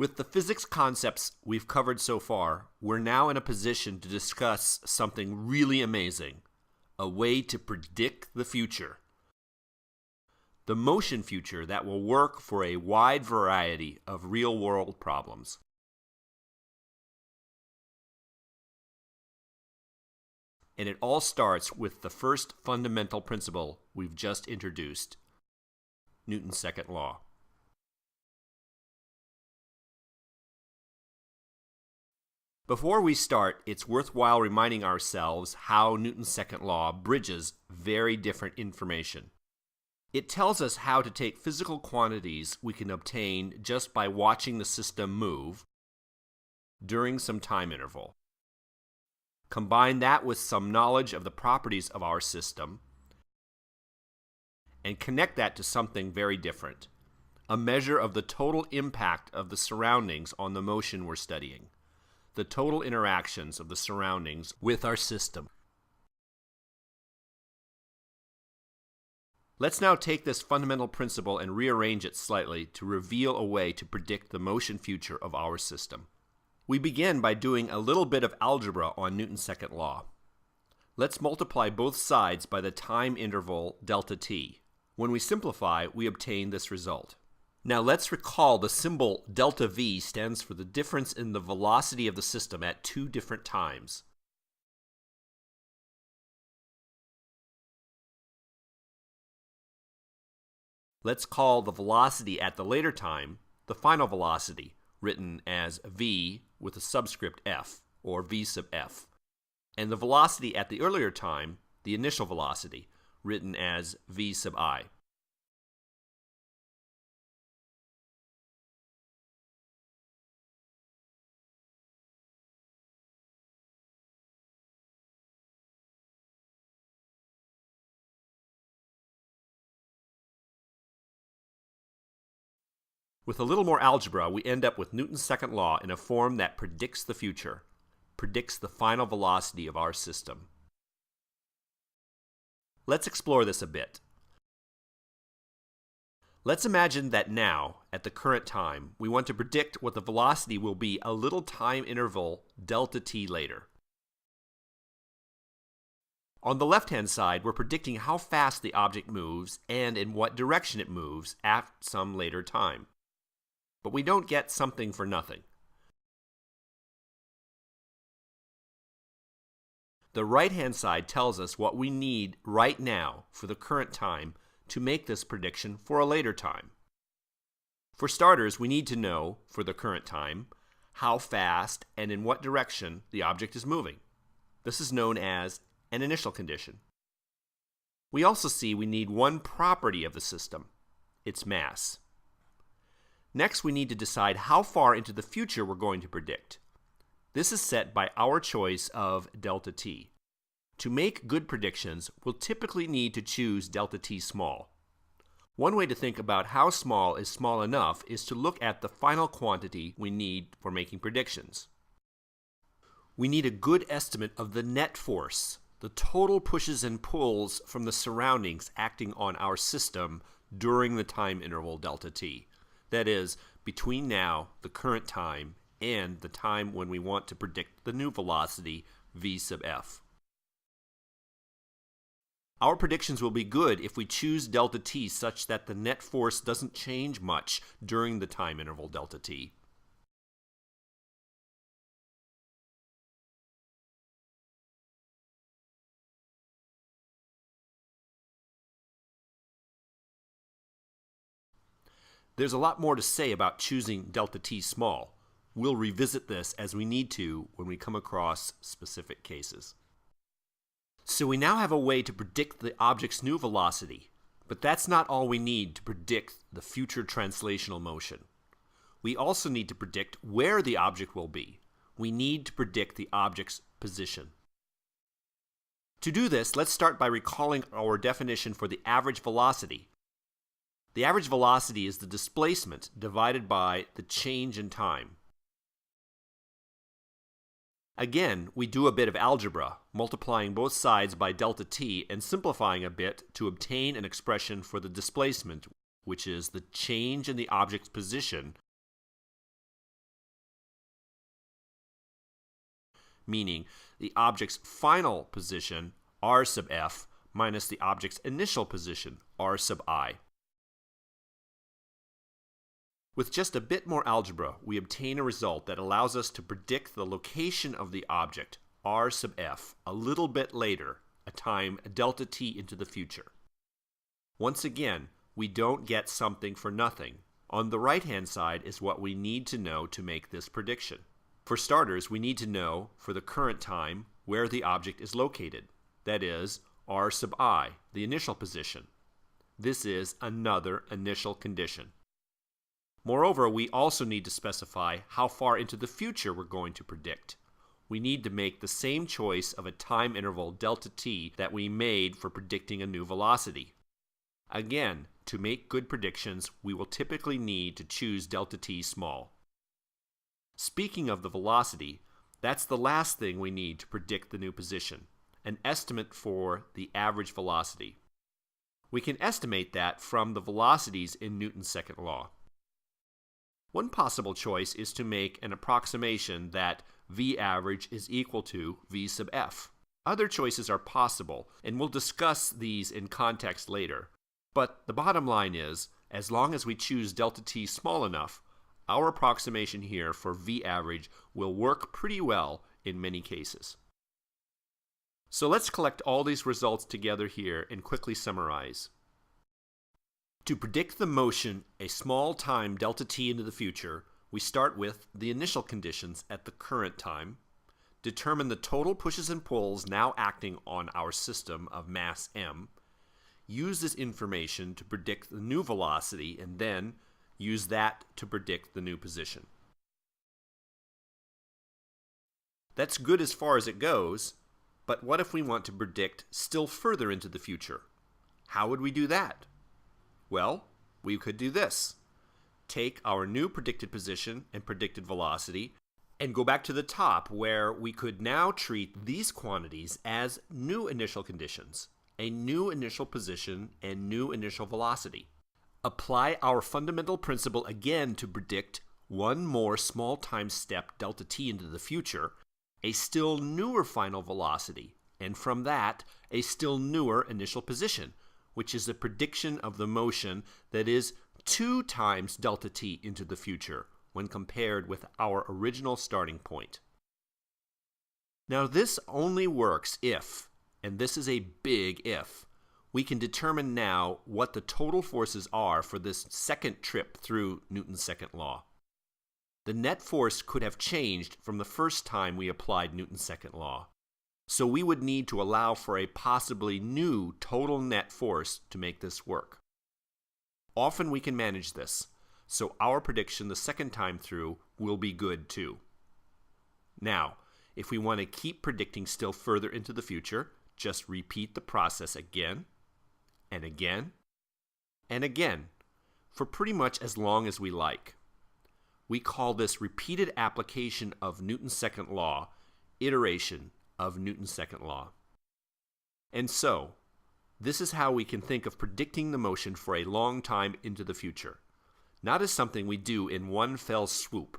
With the physics concepts we've covered so far, we're now in a position to discuss something really amazing, a way to predict the future. The motion future that will work for a wide variety of real-world problems. And it all starts with the first fundamental principle we've just introduced, Newton's second law. Before we start, it's worthwhile reminding ourselves how Newton's second law bridges very different information. It tells us how to take physical quantities we can obtain just by watching the system move during some time interval. Combine that with some knowledge of the properties of our system and connect that to something very different, a measure of the total impact of the surroundings on the motion we're studying, the total interactions of the surroundings with our system. Let's now take this fundamental principle and rearrange it slightly to reveal a way to predict the motion future of our system. We begin by doing a little bit of algebra on Newton's second law. Let's multiply both sides by the time interval delta t. When we simplify, we obtain this result. Now let's recall the symbol delta v stands for the difference in the velocity of the system at two different times. Let's call the velocity at the later time the final velocity, written as v with a subscript f, or v sub f, and the velocity at the earlier time, the initial velocity, written as v sub I. With a little more algebra, we end up with Newton's second law in a form that predicts the future, predicts the final velocity of our system. Let's explore this a bit. Let's imagine that now, at the current time, we want to predict what the velocity will be a little time interval delta t later. On the left-hand side, we're predicting how fast the object moves and in what direction it moves at some later time. But we don't get something for nothing. The right-hand side tells us what we need right now for the current time to make this prediction for a later time. For starters, we need to know, for the current time, how fast and in what direction the object is moving. This is known as an initial condition. We also see we need one property of the system, its mass. Next, we need to decide how far into the future we're going to predict. This is set by our choice of delta t. To make good predictions, we'll typically need to choose delta t small. One way to think about how small is small enough is to look at the final quantity we need for making predictions. We need a good estimate of the net force, the total pushes and pulls from the surroundings acting on our system during the time interval delta t. That is, between now, the current time, and the time when we want to predict the new velocity, v sub f. Our predictions will be good if we choose delta t such that the net force doesn't change much during the time interval delta t. There's a lot more to say about choosing delta t small. We'll revisit this as we need to when we come across specific cases. So we now have a way to predict the object's new velocity, but that's not all we need to predict the future translational motion. We also need to predict where the object will be. We need to predict the object's position. To do this, let's start by recalling our definition for the average velocity. The average velocity is the displacement divided by the change in time. Again, we do a bit of algebra, multiplying both sides by delta t and simplifying a bit to obtain an expression for the displacement, which is the change in the object's position meaning the object's final position, r sub f, minus the object's initial position, r sub I. With just a bit more algebra, we obtain a result that allows us to predict the location of the object, r sub f, a little bit later, a time delta t into the future. Once again, we don't get something for nothing. On the right-hand side is what we need to know to make this prediction. For starters, we need to know, for the current time, where the object is located. That is, r sub I, the initial position. This is another initial condition. Moreover, we also need to specify how far into the future we're going to predict. We need to make the same choice of a time interval delta t that we made for predicting a new velocity. Again, to make good predictions, we will typically need to choose delta t small. Speaking of the velocity, that's the last thing we need to predict the new position, an estimate for the average velocity. We can estimate that from the velocities in Newton's second law. One possible choice is to make an approximation that v average is equal to v sub f. Other choices are possible, and we'll discuss these in context later. But the bottom line is, as long as we choose delta t small enough, our approximation here for v average will work pretty well in many cases. So let's collect all these results together here and quickly summarize. To predict the motion a small time delta t into the future, we start with the initial conditions at the current time, determine the total pushes and pulls now acting on our system of mass m, use this information to predict the new velocity, and then use that to predict the new position. That's good as far as it goes, but what if we want to predict still further into the future? How would we do that? Well, we could do this. Take our new predicted position and predicted velocity and go back to the top where we could now treat these quantities as new initial conditions, a new initial position and new initial velocity. Apply our fundamental principle again to predict one more small time step delta t into the future, a still newer final velocity, and from that, a still newer initial position, which is a prediction of the motion that is 2 times delta t into the future when compared with our original starting point. Now this only works if, and this is a big if, we can determine now what the total forces are for this second trip through Newton's second law. The net force could have changed from the first time we applied Newton's second law, so we would need to allow for a possibly new total net force to make this work. Often we can manage this, so our prediction the second time through will be good too. Now, if we want to keep predicting still further into the future, just repeat the process again, and again, and again, for pretty much as long as we like. We call this repeated application of Newton's second law, iteration of Newton's second law. And so, this is how we can think of predicting the motion for a long time into the future, not as something we do in one fell swoop,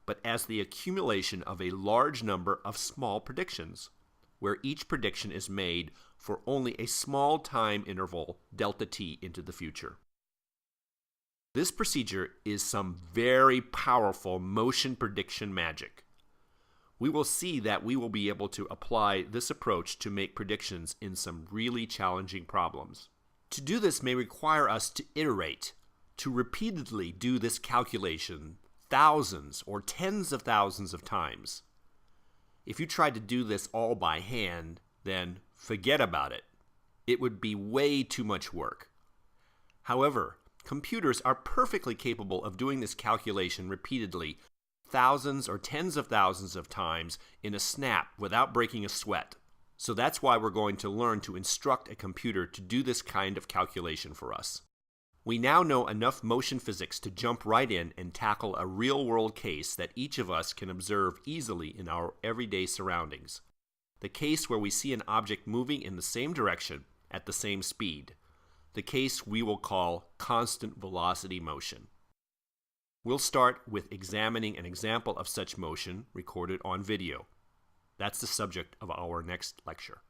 but as the accumulation of a large number of small predictions, where each prediction is made for only a small time interval delta t into the future. This procedure is some very powerful motion prediction magic. We will see that we will be able to apply this approach to make predictions in some really challenging problems. To do this may require us to iterate, to repeatedly do this calculation thousands or tens of thousands of times. If you tried to do this all by hand, then forget about it. It would be way too much work. However, computers are perfectly capable of doing this calculation repeatedly, thousands or tens of thousands of times in a snap without breaking a sweat. So that's why we're going to learn to instruct a computer to do this kind of calculation for us. We now know enough motion physics to jump right in and tackle a real-world case that each of us can observe easily in our everyday surroundings. The case where we see an object moving in the same direction at the same speed. The case we will call constant velocity motion. We'll start with examining an example of such motion recorded on video. That's the subject of our next lecture.